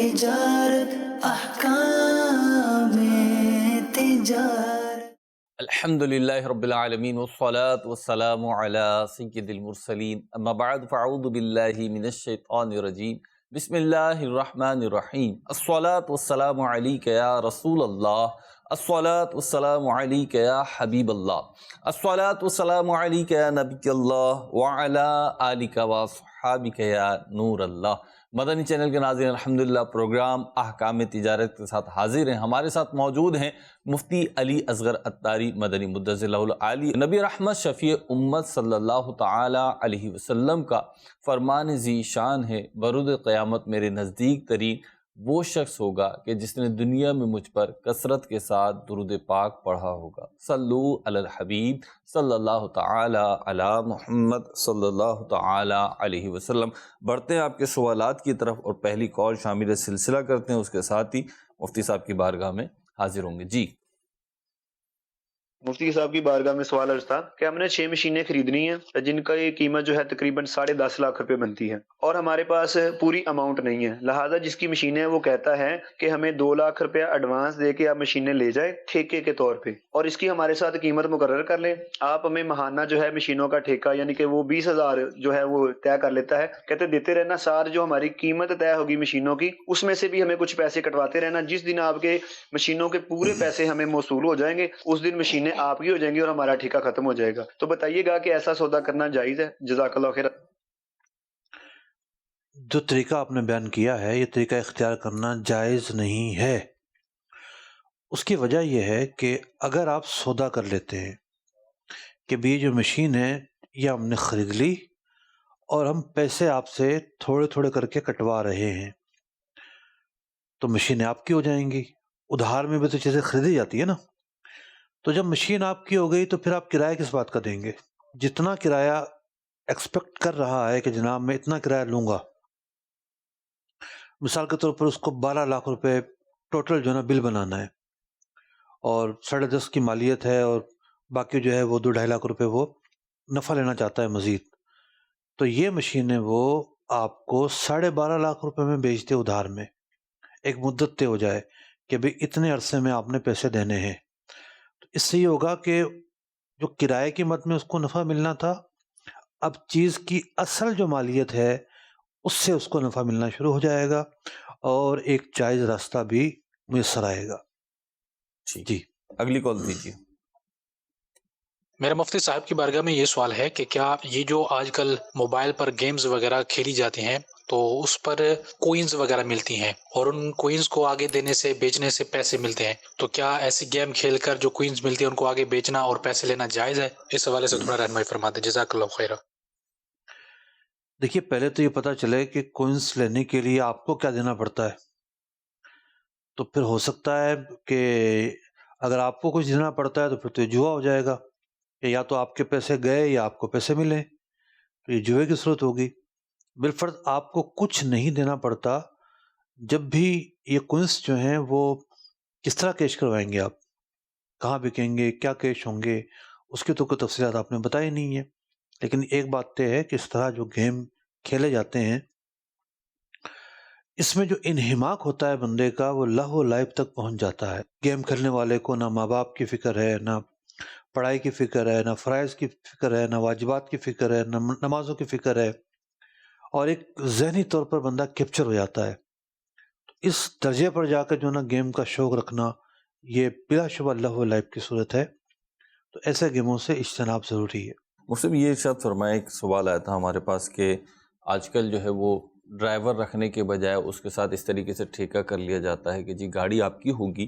تجارت احکام تجارت. الحمدللہ رب العالمین والصلاة والسلام علی سید المرسلین، اما بعد فاعوذ باللہ من الشیطان الرجیم، بسم اللہ الرحمن الرحیم. الصلاة والسلام علیک یا رسول اللہ، الصلاة والسلام علیک یا حبیب اللہ، الصلاة والسلام علیک یا نبی اللہ وعلی آلک واصحابک یا نور اللہ. مدنی چینل کے ناظرین، الحمدللہ پروگرام احکام تجارت کے ساتھ حاضر ہیں. ہمارے ساتھ موجود ہیں مفتی علی اصغر عطاری مدنی مدظر اللہ العالی. نبی رحمت شفیع امت صلی اللہ تعالی علیہ وسلم کا فرمان ذی شان ہے، برود قیامت میرے نزدیک ترین وہ شخص ہوگا کہ جس نے دنیا میں مجھ پر کثرت کے ساتھ درود پاک پڑھا ہوگا. صلو علی الحبیب صلی اللہ تعالی علی محمد صلی اللہ تعالی علیہ وسلم. بڑھتے ہیں آپ کے سوالات کی طرف اور پہلی کال شامل سلسلہ کرتے ہیں، اس کے ساتھ ہی مفتی صاحب کی بارگاہ میں حاضر ہوں گے. جی مفتی صاحب کی بارگاہ میں سوال عرض تھا کہ ہم نے 6 مشینیں خریدنی ہیں جن کا یہ قیمت جو ہے تقریباً 10.5 لاکھ روپے بنتی ہے، اور ہمارے پاس پوری اماؤنٹ نہیں ہے. لہٰذا جس کی مشینیں وہ کہتا ہے کہ ہمیں 2 لاکھ روپے ایڈوانس دے کے آپ مشینیں لے جائے ٹھیکے کے طور پہ، اور اس کی ہمارے ساتھ قیمت مقرر کر لیں. آپ ہمیں ماہانہ جو ہے مشینوں کا ٹھیکہ یعنی کہ وہ 20,000 جو ہے وہ طے کر لیتا ہے. کہتے دیتے رہنا، ساتھ جو ہماری قیمت طے ہوگی مشینوں کی اس میں سے بھی ہمیں کچھ پیسے کٹواتے رہنا. جس دن آپ کے مشینوں کے پورے پیسے ہمیں موصول ہو جائیں گے اس دن مشینیں آپ کی ہو جائیں گی اور ہمارا ٹھیکہ ختم ہو جائے گا. تو بتائیے گا کہ ایسا سودا کرنا جائز ہے؟ جزاک اللہ خیر. جو طریقہ آپ نے بیان کیا ہے یہ طریقہ اختیار کرنا جائز نہیں ہے. اس کی وجہ یہ ہے کہ اگر آپ سودا کر لیتے ہیں کہ بھی جو مشین ہے یہ ہم نے خرید لی اور ہم پیسے آپ سے تھوڑے تھوڑے کر کے کٹوا رہے ہیں تو مشینیں آپ کی ہو جائیں گی. ادھار میں بھی تو چیزیں خریدی جاتی ہے نا. تو جب مشین آپ کی ہو گئی تو پھر آپ کرایہ کس بات کا دیں گے؟ جتنا کرایہ ایکسپیکٹ کر رہا ہے کہ جناب میں اتنا کرایہ لوں گا، مثال کے طور پر اس کو 12 لاکھ روپے ٹوٹل جو ہے نا بل بنانا ہے اور 10.5 کی مالیت ہے اور باقی جو ہے وہ 2-2.5 لاکھ روپے وہ نفع لینا چاہتا ہے مزید. تو یہ مشینیں وہ آپ کو 12.5 لاکھ روپے میں بیچتے ادھار میں، ایک مدت طے ہو جائے کہ بھئی اتنے عرصے میں آپ نے پیسے دینے ہیں. تو اس سے یہ ہوگا کہ جو کرائے کی مد میں اس کو نفع ملنا تھا، اب چیز کی اصل جو مالیت ہے اس سے اس کو نفع ملنا شروع ہو جائے گا اور ایک جائز راستہ بھی میسر آئے گا. جی اگلی کال دیجیے. میرا مفتی صاحب کی بارگاہ میں یہ سوال ہے کہ کیا یہ جو آج کل موبائل پر گیمز وغیرہ کھیلی جاتی ہیں تو اس پر کوئنز وغیرہ ملتی ہیں اور ان کوئنز کو آگے دینے سے بیچنے سے پیسے ملتے ہیں، تو کیا ایسی گیم کھیل کر جو کوئنز ملتی ہیں ان کو آگے بیچنا اور پیسے لینا جائز ہے؟ اس حوالے سے تھوڑا رہنمائی فرما دیں، جزاک اللہ خیرہ. دیکھیے پہلے تو یہ پتہ چلے کہ کوئنس لینے کے لیے آپ کو کیا دینا پڑتا ہے. تو پھر ہو سکتا ہے کہ اگر آپ کو کچھ دینا پڑتا ہے تو پھر تو یہ جوا ہو جائے گا کہ یا تو آپ کے پیسے گئے یا آپ کو پیسے ملے، تو یہ جوئے کی صورت ہوگی. بالفرض آپ کو کچھ نہیں دینا پڑتا. جب بھی یہ کوئنس جو ہیں وہ کس طرح کیش کروائیں گے، آپ کہاں بکیں گے، کیا کیش ہوں گے، اس کی تو کوئی تفصیلات آپ نے بتائی نہیں ہے. لیکن ایک بات طے ہے کہ اس طرح جو گیم کھیلے جاتے ہیں اس میں جو انہماک ہوتا ہے بندے کا وہ لہو لعب تک پہنچ جاتا ہے. گیم کھیلنے والے کو نہ ماں باپ کی فکر ہے، نہ پڑھائی کی فکر ہے، نہ فرائض کی فکر ہے، نہ واجبات کی فکر ہے، نہ نمازوں کی فکر ہے، اور ایک ذہنی طور پر بندہ کیپچر ہو جاتا ہے. اس درجے پر جا کر جو نا گیم کا شوق رکھنا یہ بلا شبہ لہو لعب کی صورت ہے. تو ایسے گیموں سے اجتناب ضروری ہے. مسلم یہ ارشاد فرمایا، ایک سوال آیا تھا ہمارے پاس کہ آج کل جو ہے وہ ڈرائیور رکھنے کے بجائے اس کے ساتھ اس طریقے سے ٹھیکہ کر لیا جاتا ہے کہ جی گاڑی آپ کی ہوگی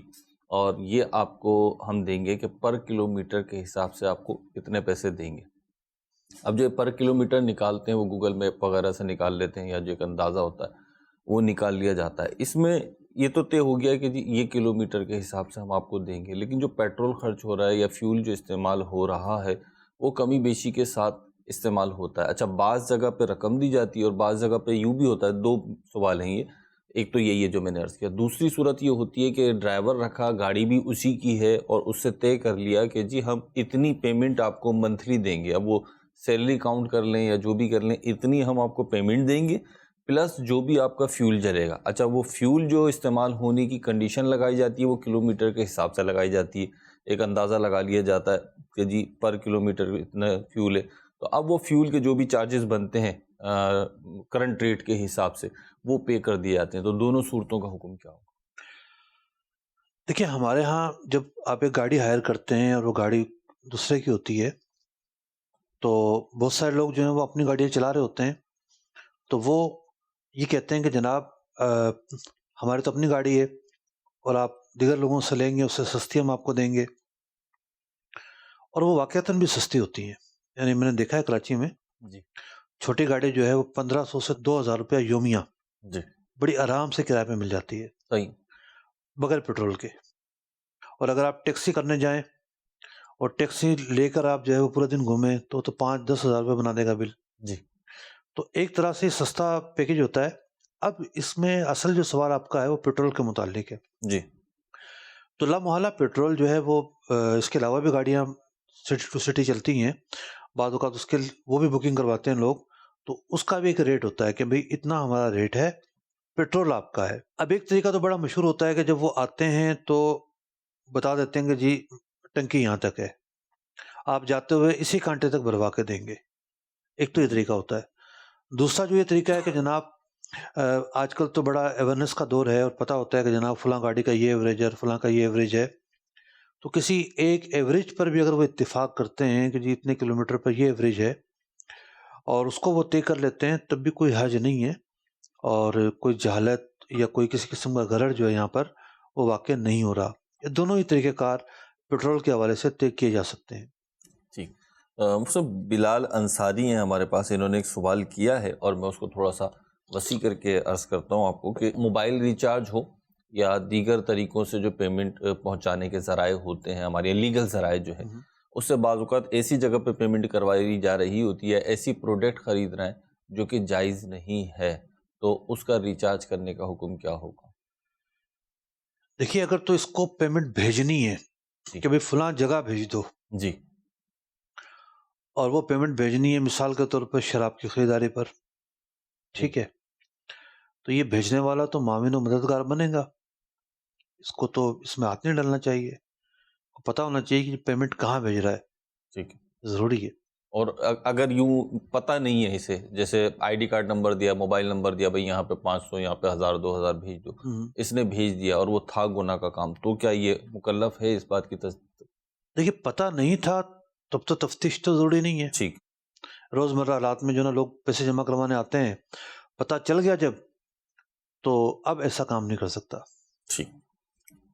اور یہ آپ کو ہم دیں گے کہ پر کلومیٹر کے حساب سے آپ کو کتنے پیسے دیں گے. اب جو پر کلومیٹر نکالتے ہیں وہ گوگل میپ وغیرہ سے نکال لیتے ہیں یا جو ایک اندازہ ہوتا ہے وہ نکال لیا جاتا ہے. اس میں یہ تو طے ہو گیا کہ جی یہ کلومیٹر کے حساب سے ہم آپ کو دیں گے، لیکن جو پیٹرول خرچ ہو رہا ہے یا فیول جو استعمال ہو رہا ہے وہ کمی بیشی کے ساتھ استعمال ہوتا ہے. اچھا بعض جگہ پہ رقم دی جاتی ہے اور بعض جگہ پہ یوں بھی ہوتا ہے. 2 سوال ہیں یہ. ایک تو یہی ہے جو میں نے عرض کیا. دوسری صورت یہ ہوتی ہے کہ ڈرائیور رکھا، گاڑی بھی اسی کی ہے اور اس سے طے کر لیا کہ جی ہم اتنی پیمنٹ آپ کو منتھلی دیں گے. اب وہ سیلری کاؤنٹ کر لیں یا جو بھی کر لیں، اتنی ہم آپ کو پیمنٹ دیں گے. پلس جو بھی آپ کا فیول جلے گا. اچھا وہ فیول جو استعمال ہونے کی کنڈیشن لگائی جاتی ہے وہ کلومیٹر کے حساب سے لگائی جاتی ہے. ایک اندازہ لگا لیا جاتا ہے کہ جی پر کلومیٹر اتنا فیول ہے. تو اب وہ فیول کے جو بھی چارجز بنتے ہیں کرنٹ ریٹ کے حساب سے وہ پے کر دیے جاتے ہیں. تو دونوں صورتوں کا حکم کیا ہوگا؟ دیکھیے ہمارے ہاں جب آپ ایک گاڑی ہائر کرتے ہیں اور وہ گاڑی دوسرے کی ہوتی ہے تو بہت سارے لوگ جو ہیں وہ اپنی گاڑیاں چلا رہے ہوتے ہیں، تو وہ یہ کہتے ہیں کہ جناب ہماری تو اپنی گاڑی ہے اور آپ دیگر لوگوں سے لیں گے، اس سے سستی ہم آپ کو دیں گے، اور وہ واقعتاً بھی سستی ہوتی ہیں. یعنی میں نے دیکھا ہے کراچی میں جی چھوٹی گاڑی جو ہے وہ 1500 سے 2000 روپیہ یومیہ جی بڑی آرام سے کرائے پہ مل جاتی ہے صحیح. بغیر پیٹرول کے. اور اگر آپ ٹیکسی کرنے جائیں اور ٹیکسی لے کر آپ جو ہے وہ پورے دن گھومیں تو 5-10 ہزار روپے بنا دے گا بل. جی تو ایک طرح سے سستا پیکیج ہوتا ہے. اب اس میں اصل جو سوال آپ کا ہے وہ پیٹرول کے متعلق ہے. جی تو لامحالہ پیٹرول جو ہے وہ اس کے علاوہ بھی گاڑیاں سٹی ٹو سٹی چلتی ہیں، بعض اوقات اس کے وہ بھی بکنگ کرواتے ہیں لوگ، تو اس کا بھی ایک ریٹ ہوتا ہے کہ بھئی اتنا ہمارا ریٹ ہے، پیٹرول آپ کا ہے. اب ایک طریقہ تو بڑا مشہور ہوتا ہے کہ جب وہ آتے ہیں تو بتا دیتے ہیں کہ جی ٹنکی یہاں تک ہے، آپ جاتے ہوئے اسی کانٹے تک بھروا کے دیں گے. ایک تو یہ طریقہ ہوتا ہے. دوسرا جو یہ طریقہ ہے کہ جناب آج کل تو بڑا اویئرنیس کا دور ہے اور پتہ ہوتا ہے کہ جناب فلاں گاڑی کا یہ ایوریج ہے، فلاں کا یہ ایوریج ہے، تو کسی ایک ایوریج پر بھی اگر وہ اتفاق کرتے ہیں کہ جی اتنے کلومیٹر پر یہ ایوریج ہے اور اس کو وہ طے کر لیتے ہیں تب بھی کوئی حرج نہیں ہے، اور کوئی جہالت یا کوئی کسی قسم کا غرض جو ہے یہاں پر وہ واقع نہیں ہو رہا. یہ دونوں ہی طریقہ کار پیٹرول کے حوالے سے طے کیے جا سکتے ہیں. ٹھیک. مفتی بلال انصاری ہیں ہمارے پاس، انہوں نے ایک سوال کیا ہے اور میں اس کو تھوڑا سا وسیع کر کے عرض کرتا ہوں آپ کو کہ موبائل ریچارج ہو یا دیگر طریقوں سے جو پیمنٹ پہنچانے کے ذرائع ہوتے ہیں ہمارے لیگل ذرائع جو ہے اس سے بعض اوقات ایسی جگہ پہ پیمنٹ کروائی جا رہی ہوتی ہے، ایسی پروڈکٹ خرید رہے ہیں جو کہ جائز نہیں ہے، تو اس کا ریچارج کرنے کا حکم کیا ہوگا؟ دیکھیے اگر تو اس کو پیمنٹ بھیجنی ہے جی کہ بھئی فلاں جگہ بھیج دو، جی اور وہ پیمنٹ بھیجنی ہے مثال کے طور پر شراب کی خریداری پر، ٹھیک ہے، تو یہ بھیجنے والا تو معاون و مددگار بنے گا، اس کو تو اس میں ہاتھ نہیں ڈالنا چاہیے، پتہ ہونا چاہیے کہ پیمنٹ کہاں بھیج رہا ہے، ٹھیک ہے. ضروری ہے. اور اگر یوں پتہ نہیں ہے اسے، جیسے آئی ڈی کارڈ نمبر دیا، موبائل نمبر دیا، بھئی یہاں پہ 500 یہاں پہ 1000-2000 بھیج دو، اس نے بھیج دیا اور وہ تھا گناہ کا کام، تو کیا یہ مکلف ہے اس بات کی دیکھیے پتہ نہیں تھا تب تو تفتیش تو ضروری نہیں ہے. ٹھیک. روزمرہ رات میں جو نا لوگ پیسے جمع کروانے آتے ہیں، پتہ چل گیا جب، تو اب ایسا کام نہیں کر سکتا. ٹھیک.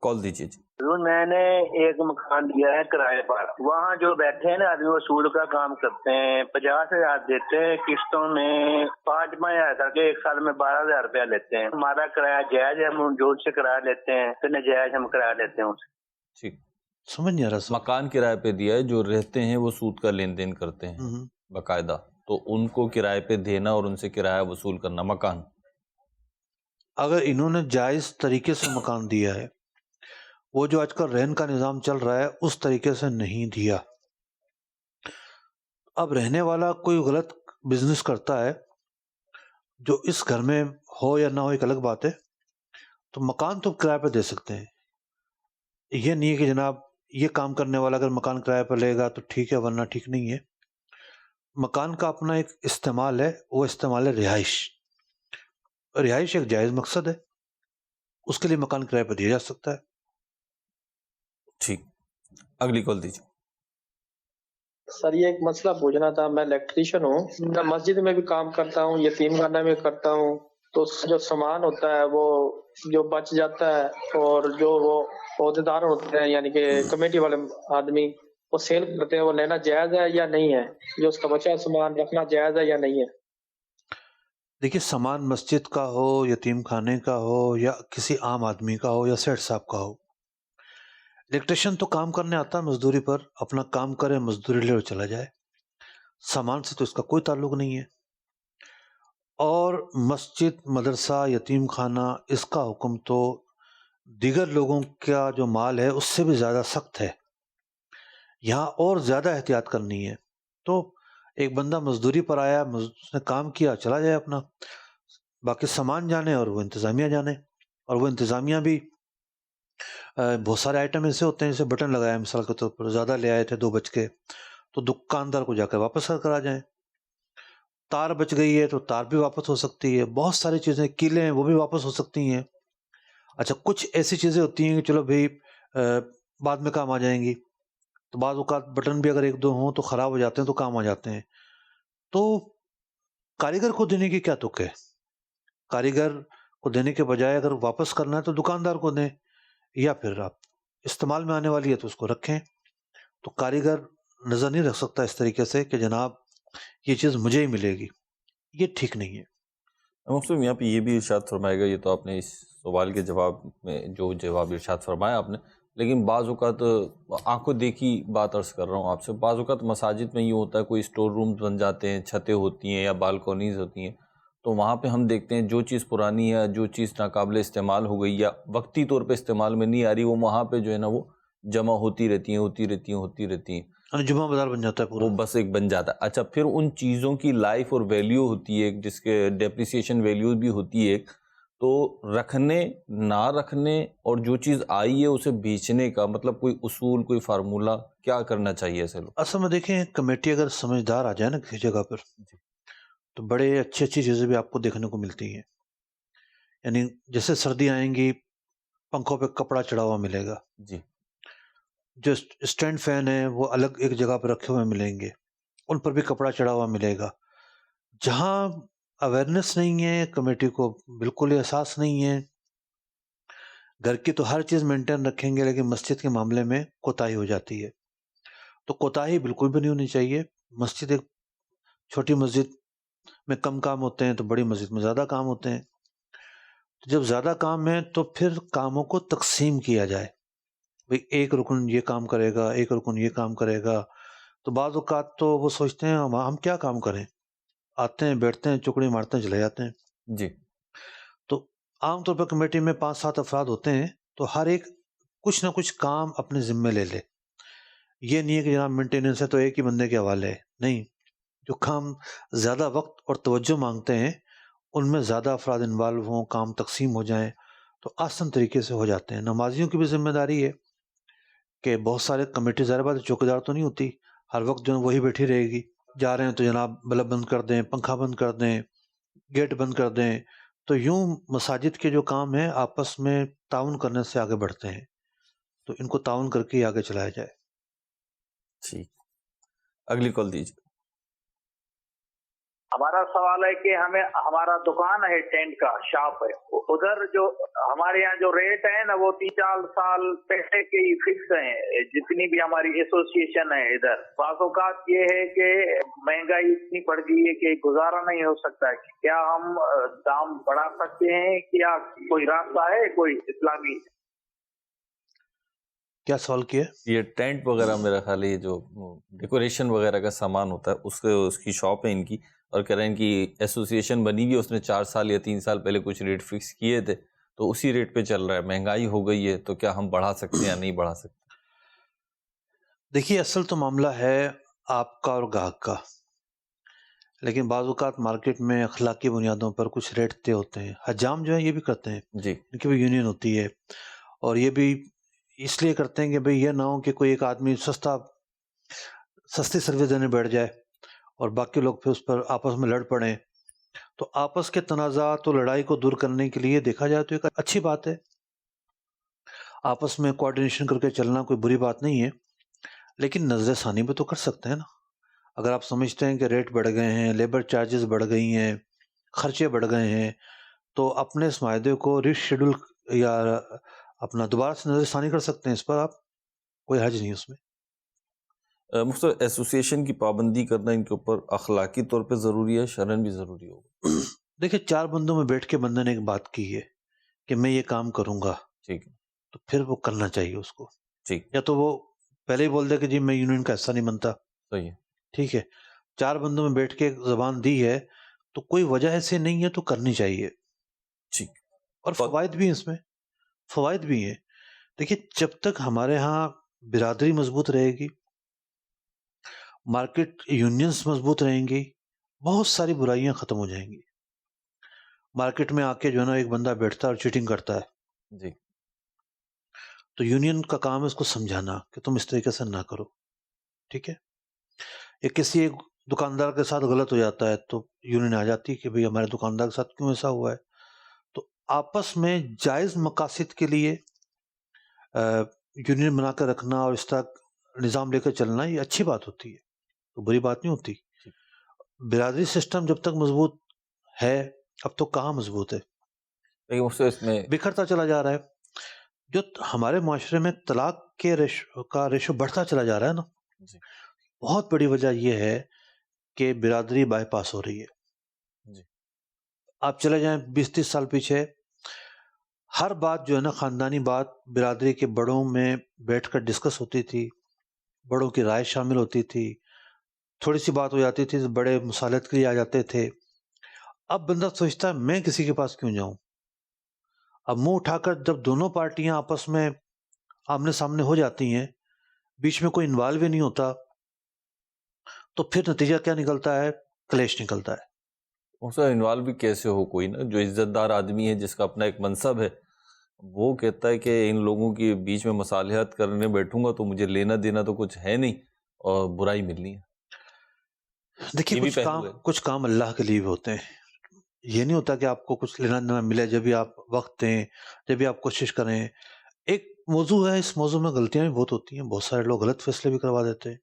کال دیجیے. جی میں نے ایک مکان دیا ہے کرائے پر، وہاں جو بیٹھے ہیں نا آدمی وصول کا کام کرتے ہیں، 50,000 دیتے ہیں قسطوں میں، 5 ہزار کر کے ایک سال میں 12,000 روپیہ لیتے ہیں. ہمارا کرایہ جائز ہے، ہم جو سے کرایہ لیتے ہیں تو ناجائز ہم کرایہ لیتے ہیں اسے. ٹھیک. سمجھ نہیں آ رہا سر. مکان کرائے پہ دیا ہے، جو رہتے ہیں وہ سود کا لین دین کرتے ہیں باقاعدہ، تو ان کو کرائے پہ دینا اور ان سے کرایہ وصول کرنا. مکان اگر انہوں نے جائز طریقے سے مکان دیا ہے، وہ جو آج کل رہن کا نظام چل رہا ہے اس طریقے سے نہیں دیا، اب رہنے والا کوئی غلط بزنس کرتا ہے جو اس گھر میں ہو یا نہ ہو ایک الگ بات ہے، تو مکان تو کرائے پہ دے سکتے ہیں. یہ نہیں ہے کہ جناب یہ کام کرنے والا اگر مکان کرائے پہ لے گا تو ٹھیک ہے ورنہ ٹھیک نہیں ہے. مکان کا اپنا ایک استعمال ہے، وہ استعمال ہے رہائش. رہائش ایک جائز مقصد ہے، اس کے لیے مکان کرائے پہ دیا جا سکتا ہے. ٹھیک. اگلی کال دیجیے. سر یہ ایک مسئلہ پوچھنا تھا، میں الیکٹریشین ہوں، میں مسجد میں بھی کام کرتا ہوں، یتیم خانہ میں کرتا ہوں، تو جو سامان ہوتا ہے وہ جو بچ جاتا ہے اور جو وہ عہدیدار ہوتے ہیں یعنی کہ کمیٹی والے آدمی وہ سیل کرتے ہیں، وہ لینا جائز ہے یا نہیں ہے؟ جو اس کا بچا سامان رکھنا جائز ہے یا نہیں ہے؟ دیکھیے سامان مسجد کا ہو، یتیم خانے کا ہو، یا کسی عام آدمی کا ہو یا سیٹ صاحب کا ہو، الیکٹریشین تو کام کرنے آتا ہے مزدوری پر، اپنا کام کرے مزدوری لے اور چلا جائے، سامان سے تو اس کا کوئی تعلق نہیں ہے. اور مسجد، مدرسہ، یتیم خانہ، اس کا حکم تو دیگر لوگوں کا جو مال ہے اس سے بھی زیادہ سخت ہے، یہاں اور زیادہ احتیاط کرنی ہے. تو ایک بندہ مزدوری پر آیا، اس نے کام کیا، چلا جائے اپنا، باقی سامان جانے اور وہ انتظامیہ جانے، اور وہ انتظامیہ بھی بہت سارے آئٹم ایسے ہوتے ہیں جیسے بٹن لگایا مثال کے طور پر، زیادہ لے آئے تھے 2 بچ کے، تو دکاندار کو جا کر واپس کرا جائیں. تار بچ گئی ہے تو تار بھی واپس ہو سکتی ہے. بہت ساری چیزیں، کیلیں ہیں وہ بھی واپس ہو سکتی ہیں. اچھا کچھ ایسی چیزیں ہوتی ہیں کہ چلو بھائی بعد میں کام آ جائیں گی، تو بعض اوقات بٹن بھی اگر 1-2 ہوں تو خراب ہو جاتے ہیں تو کام آ جاتے ہیں. تو کاریگر کو دینے کی کیا تک ہے؟ کاریگر کو دینے کے بجائے اگر واپس کرنا ہے تو دکاندار کو دیں، یا پھر آپ استعمال میں آنے والی ہے تو اس کو رکھیں. تو کاریگر نظر نہیں رکھ سکتا اس طریقے سے کہ جناب یہ چیز مجھے ہی ملے گی، یہ ٹھیک نہیں ہے. مسلم یہاں پہ یہ بھی ارشاد فرمائے گا، یہ تو آپ نے اس سوال کے جواب میں جو جواب ارشاد فرمایا آپ نے، لیکن بعض اوقات آنکھوں دیکھی بات عرض کر رہا ہوں آپ سے، بعض اوقات مساجد میں یہ ہوتا ہے کوئی اسٹور رومز بن جاتے ہیں، چھتیں ہوتی ہیں یا بالکونیز ہوتی ہیں، تو وہاں پہ ہم دیکھتے ہیں جو چیز پرانی ہے، جو چیز ناقابل استعمال ہو گئی یا وقتی طور پہ استعمال میں نہیں آ رہی، وہ وہاں پہ جو ہے نا وہ جمع ہوتی رہتی ہیں. جمعہ بازار بن جاتا ہے پورا. وہ بس ایک بن جاتا ہے. اچھا پھر ان چیزوں کی لائف اور ویلیو ہوتی ہے جس کے ڈیپریسیشن ویلیو بھی ہوتی ہے، تو رکھنے نہ رکھنے اور جو چیز آئی ہے اسے بیچنے کا مطلب کوئی اصول، کوئی فارمولہ کیا کرنا چاہیے ایسے لوگ؟ اصل میں دیکھیں کمیٹی اگر سمجھدار آ جائے نا کسی جگہ پر تو بڑے اچھی چیزیں بھی آپ کو دیکھنے کو ملتی ہیں. یعنی جیسے سردی آئیں گی پنکھوں پہ کپڑا چڑھا ہوا ملے گا، جی جو اسٹینڈ فین ہیں وہ الگ ایک جگہ پہ رکھے ہوئے ملیں گے، ان پر بھی کپڑا چڑھا ہوا ملے گا. جہاں اویئرنیس نہیں ہے، کمیٹی کو بالکل ہی احساس نہیں ہے، گھر کی تو ہر چیز مینٹین رکھیں گے لیکن مسجد کے معاملے میں کوتاہی ہو جاتی ہے. تو کوتاہی بالکل بھی نہیں ہونی چاہیے. مسجد ایک چھوٹی مسجد میں کم کام ہوتے ہیں تو بڑی مسجد میں زیادہ کام ہوتے ہیں. تو جب زیادہ کام ہے تو پھر کاموں کو تقسیم کیا جائے، بھئی ایک رکن یہ کام کرے گا، ایک رکن یہ کام کرے گا. تو بعض اوقات تو وہ سوچتے ہیں ہم کیا کام کریں، آتے ہیں بیٹھتے ہیں چکڑی مارتے ہیں چلے جاتے ہیں. جی تو عام طور پر کمیٹی میں 5-7 افراد ہوتے ہیں تو ہر ایک کچھ نہ کچھ کام اپنے ذمے لے لے. یہ نہیں ہے کہ جناب مینٹیننس ہے تو ایک ہی بندے کے حوالے ہے، نہیں. جو کام زیادہ وقت اور توجہ مانگتے ہیں ان میں زیادہ افراد انوالو ہوں، کام تقسیم ہو جائیں تو آسان طریقے سے ہو جاتے ہیں. نمازیوں کی بھی ذمہ داری ہے کہ بہت سارے کمیٹی ظاہر بات ہے چوکیدار تو نہیں ہوتی، ہر وقت جو ہے وہی بیٹھی رہے گی. جا رہے ہیں تو جناب بلب بند کر دیں، پنکھا بند کر دیں، گیٹ بند کر دیں. تو یوں مساجد کے جو کام ہیں آپس میں تعاون کرنے سے آگے بڑھتے ہیں، تو ان کو تعاون کر کے آگے چلایا جائے. ٹھیک، اگلی کال دیجیے. ہمارا سوال ہے کہ ہمیں ہمارا دکان ہے ٹینٹ کا شاپ ہے، ادھر جو ہمارے یہاں جو ریٹ ہے نا وہ 3-4 سال پہلے کے ہی فکس ہیں، جتنی بھی ہماری ایسوسیشن ہے ادھر. بعض اوقات یہ ہے کہ مہنگائی اتنی بڑھ گئی ہے کہ گزارا نہیں ہو سکتا ہے. کیا ہم دام بڑھا سکتے ہیں؟ کیا کوئی راستہ ہے کوئی اسلامی؟ کیا سوال کیا؟ یہ ٹینٹ وغیرہ میرا خیال ہے یہ جو ڈیکوریشن وغیرہ کا سامان ہوتا ہے اس کی شاپ ہے ان کی، اور کہہ رہے ہیں ان کی ایسوسیشن بنی ہوئی ہے، اس نے 4 سال یا 3 سال پہلے کچھ ریٹ فکس کیے تھے تو اسی ریٹ پہ چل رہا ہے. مہنگائی ہو گئی ہے تو کیا ہم بڑھا سکتے ہیں یا نہیں بڑھا سکتے؟ دیکھیے اصل تو معاملہ ہے آپ کا اور گاہک کا، لیکن بعض اوقات مارکیٹ میں اخلاقی بنیادوں پر کچھ ریٹ طے ہوتے ہیں. حجام جو ہیں یہ بھی کرتے ہیں، جی ان کی بھی یونین ہوتی ہے، اور یہ بھی اس لیے کرتے ہیں کہ بھئی یہ نہ ہو کہ کوئی ایک آدمی سستی سروس دینے بیٹھ جائے اور باقی لوگ پھر اس پر آپس میں لڑ پڑیں. تو آپس کے تنازعات اور لڑائی کو دور کرنے کے لیے دیکھا جائے تو ایک اچھی بات ہے، آپس میں کوآرڈینیشن کر کے چلنا کوئی بری بات نہیں ہے، لیکن نظر ثانی بھی تو کر سکتے ہیں نا. اگر آپ سمجھتے ہیں کہ ریٹ بڑھ گئے ہیں، لیبر چارجز بڑھ گئی ہیں، خرچے بڑھ گئے ہیں، تو اپنے اس معاہدے کو ری شیڈول یا اپنا دوبارہ سے نظر ثانی کر سکتے ہیں. اس پر آپ کوئی حرج نہیں اس میں. مختلف ایسوسیشن کی پابندی کرنا ان کے اوپر اخلاقی طور پہ ضروری ہے، شرعاً بھی ضروری ہوگا. دیکھیں 4 بندوں میں بیٹھ کے بندے نے ایک بات کی ہے کہ میں یہ کام کروں گا، ٹھیک ہے تو پھر وہ کرنا چاہیے اس کو. ٹھیک یا تو وہ پہلے ہی بول دے کہ جی میں یونین کا حصہ نہیں بنتا، صحیح ہے. ٹھیک ہے. 4 بندوں میں بیٹھ کے زبان دی ہے تو کوئی وجہ ایسے نہیں ہے تو کرنی چاہیے. ٹھیک. اور فوائد بھی ہیں اس میں، فوائد بھی ہیں. دیکھیے جب تک ہمارے ہاں برادری مضبوط رہے گی، مارکیٹ یونینز مضبوط رہیں گی، بہت ساری برائیاں ختم ہو جائیں گی. مارکیٹ میں آ کے جو ہے نا ایک بندہ بیٹھتا ہے اور چیٹنگ کرتا ہے، جی تو یونین کا کام ہے اس کو سمجھانا کہ تم اس طریقے سے نہ کرو، ٹھیک ہے؟ یا کسی ایک دکاندار کے ساتھ غلط ہو جاتا ہے تو یونین آ جاتی ہے کہ بھئی ہمارے دکاندار کے ساتھ کیوں ایسا ہوا ہے. تو آپس میں جائز مقاصد کے لیے یونین بنا کر رکھنا اور اس طرح نظام لے کر چلنا یہ اچھی بات ہوتی ہے، تو بری بات نہیں ہوتی. برادری سسٹم جب تک مضبوط ہے، اب تو کہاں مضبوط ہے، لیکن اس میں بکھرتا چلا جا رہا ہے. جو ہمارے معاشرے میں طلاق کے ریشو بڑھتا چلا جا رہا ہے نا، جی بہت بڑی وجہ یہ ہے کہ برادری بائی پاس ہو رہی ہے. جی آپ چلے جائیں 20-30 سال پیچھے، ہر بات جو ہے نا خاندانی بات برادری کے بڑوں میں بیٹھ کر ڈسکس ہوتی تھی، بڑوں کی رائے شامل ہوتی تھی، تھوڑی سی بات ہو جاتی تھی تو بڑے مصالحت کے لیے آ جاتے تھے. اب بندہ سوچتا ہے میں کسی کے پاس کیوں جاؤں. اب منہ اٹھا کر جب دونوں پارٹیاں آپس میں آمنے سامنے ہو جاتی ہیں، بیچ میں کوئی انوالو ہی نہیں ہوتا، تو پھر نتیجہ کیا نکلتا ہے؟ کلیش نکلتا ہے. اس میں انوالو بھی کیسے ہو کوئی نا جو عزت دار آدمی ہے جس کا اپنا ایک منصب ہے، وہ کہتا ہے کہ ان لوگوں کے بیچ میں مصالحت کرنے بیٹھوں گا تو مجھے لینا دینا تو کچھ ہے نہیں اور برائی ملنی ہے. دیکھیے یہ بھی پہلو ہے. کچھ کام اللہ کے لیے بھی ہوتے ہیں. یہ نہیں ہوتا کہ آپ کو کچھ لینا دینا ملے جب بھی آپ وقت دیں، جب بھی آپ کوشش کریں. ایک موضوع ہے، اس موضوع میں غلطیاں بھی بہت ہوتی ہیں، بہت سارے لوگ غلط فیصلے بھی کروا دیتے ہیں،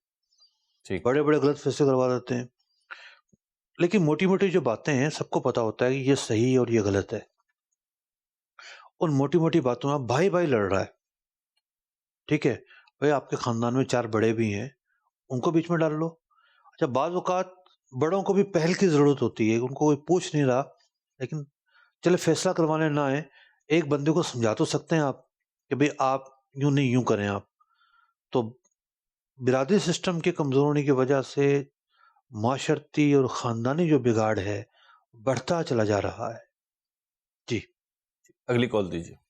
ٹھیک بڑے بڑے غلط فیصلے کروا دیتے ہیں. لیکن موٹی موٹی جو باتیں ہیں سب کو پتا ہوتا ہے کہ یہ صحیح اور یہ غلط ہے. ان موٹی موٹی باتوں میں بھائی بھائی لڑ رہا ہے، ٹھیک ہے بھائی، آپ کے خاندان میں 4 بڑے بھی ہیں، ان کو بیچ میں ڈال لو. اچھا، بعض اوقات بڑوں کو بھی پہل کی ضرورت ہوتی ہے، ان کو کوئی پوچھ نہیں رہا، لیکن چلے فیصلہ کروانے نہ آئے، ایک بندے کو سمجھا تو سکتے ہیں آپ کہ بھئی آپ یوں نہیں یوں کریں. آپ تو برادری سسٹم کے کمزور ہونے کی وجہ سے معاشرتی اور خاندانی جو بگاڑ ہے بڑھتا چلا جا رہا ہے. جی اگلی کال دیجیے.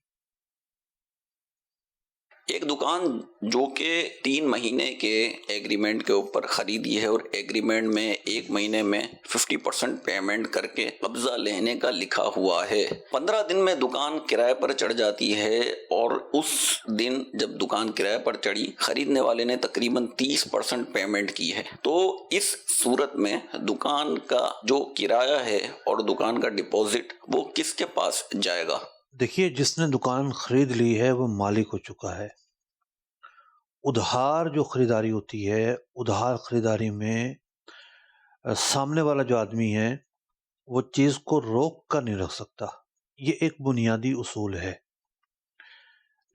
ایک دکان جو کہ 3 مہینے کے ایگریمنٹ کے اوپر خریدی ہے اور ایگریمنٹ میں 1 مہینے میں 50% پیمنٹ کر کے قبضہ لینے کا لکھا ہوا ہے. 15 دن میں دکان کرائے پر چڑھ جاتی ہے اور اس دن جب دکان کرائے پر چڑھی خریدنے والے نے تقریباً 30% پیمنٹ کی ہے. تو اس صورت میں دکان کا جو کرایہ ہے اور دکان کا ڈپازٹ وہ کس کے پاس جائے گا؟ دیکھیے، جس نے دکان خرید لی ہے وہ مالک ہو چکا ہے. ادھار جو خریداری ہوتی ہے، ادھار خریداری میں سامنے والا جو آدمی ہے وہ چیز کو روک کر نہیں رکھ سکتا. یہ ایک بنیادی اصول ہے.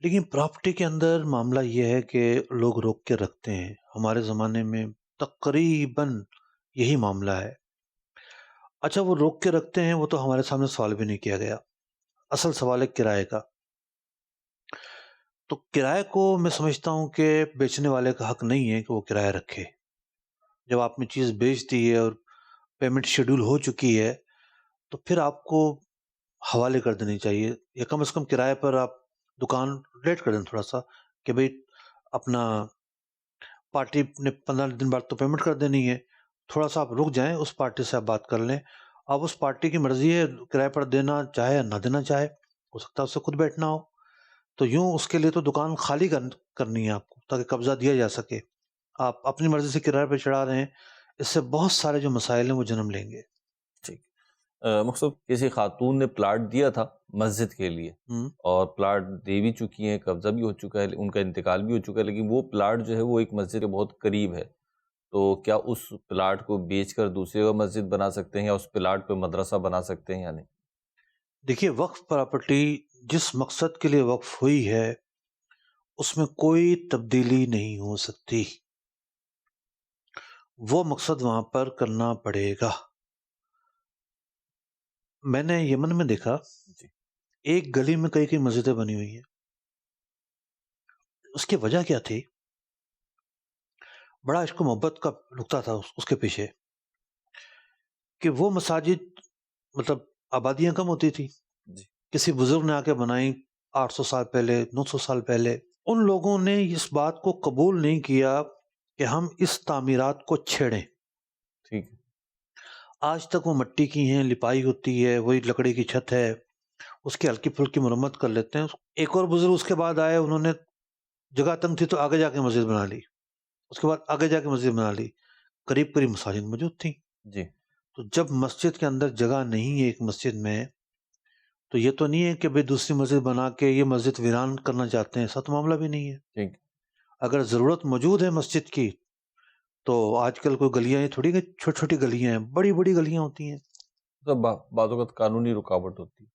لیکن پراپرٹی کے اندر معاملہ یہ ہے کہ لوگ روک کے رکھتے ہیں. ہمارے زمانے میں تقریباً یہی معاملہ ہے. اچھا، وہ روک کے رکھتے ہیں، وہ تو ہمارے سامنے سوال بھی نہیں کیا گیا. اصل سوال ہے کرائے کا. تو کرائے کو میں سمجھتا ہوں کہ بیچنے والے کا حق نہیں ہے کہ وہ کرایہ رکھے. جب آپ نے چیز بیچ دی ہے اور پیمنٹ شیڈول ہو چکی ہے تو پھر آپ کو حوالے کر دینی چاہیے، یا کم از کم کرائے پر آپ دکان ریٹ کر دیں تھوڑا سا کہ بھئی اپنا پارٹی نے 15 دن بعد تو پیمنٹ کر دینی ہے، تھوڑا سا آپ رک جائیں، اس پارٹی سے آپ بات کر لیں. اب اس پارٹی کی مرضی ہے کرائے پر دینا چاہے یا نہ دینا چاہے، ہو سکتا ہے اس سے خود بیٹھنا ہو. تو یوں اس کے لیے تو دکان خالی کرنی ہے آپ کو تاکہ قبضہ دیا جا سکے. آپ اپنی مرضی سے کرائے پہ چڑھا رہے ہیں، اس سے بہت سارے جو مسائل ہیں وہ جنم لیں گے. ٹھیک. مقصد کسی خاتون نے پلاٹ دیا تھا مسجد کے لیے اور پلاٹ دے بھی چکی ہیں، قبضہ بھی ہو چکا ہے، ان کا انتقال بھی ہو چکا ہے، لیکن وہ پلاٹ جو ہے وہ ایک مسجد کے بہت قریب ہے. تو کیا اس پلاٹ کو بیچ کر دوسرے کو مسجد بنا سکتے ہیں یا اس پلاٹ پہ مدرسہ بنا سکتے ہیں یا نہیں؟ دیکھیے، وقف پراپرٹی جس مقصد کے لیے وقف ہوئی ہے اس میں کوئی تبدیلی نہیں ہو سکتی. وہ مقصد وہاں پر کرنا پڑے گا. میں نے یمن میں دیکھا ایک گلی میں کئی مسجدیں بنی ہوئی ہیں. اس کی وجہ کیا تھی؟ بڑا عشق و محبت کا نقطہ تھا اس کے پیچھے کہ وہ مساجد مطلب آبادیاں کم ہوتی تھی، کسی بزرگ نے آ کے بنائی 800 سال پہلے، 900 سال پہلے. ان لوگوں نے اس بات کو قبول نہیں کیا کہ ہم اس تعمیرات کو چھیڑیں. ٹھیک. آج تک وہ مٹی کی ہیں، لپائی ہوتی ہے، وہی لکڑی کی چھت ہے، اس کی ہلکی پھلکی مرمت کر لیتے ہیں. ایک اور بزرگ اس کے بعد آئے، انہوں نے جگہ تنگ تھی تو آگے جا کے مسجد بنا لی، اس کے بعد آگے جا کے مسجد بنا لی، قریب قریب مساجد موجود تھیں. جی تو جب مسجد کے اندر جگہ نہیں ہے ایک مسجد میں، تو یہ تو نہیں ہے کہ بھئی دوسری مسجد بنا کے یہ مسجد ویران کرنا چاہتے ہیں، ایسا تو معاملہ بھی نہیں ہے. ٹھیک. اگر ضرورت موجود ہے مسجد کی تو آج کل کوئی گلیاں یہ تھوڑی کہ چھوٹی چھوٹی گلیاں ہیں، بڑی بڑی گلیاں ہوتی ہیں. تو بعض اوقات قانونی رکاوٹ ہوتی ہے.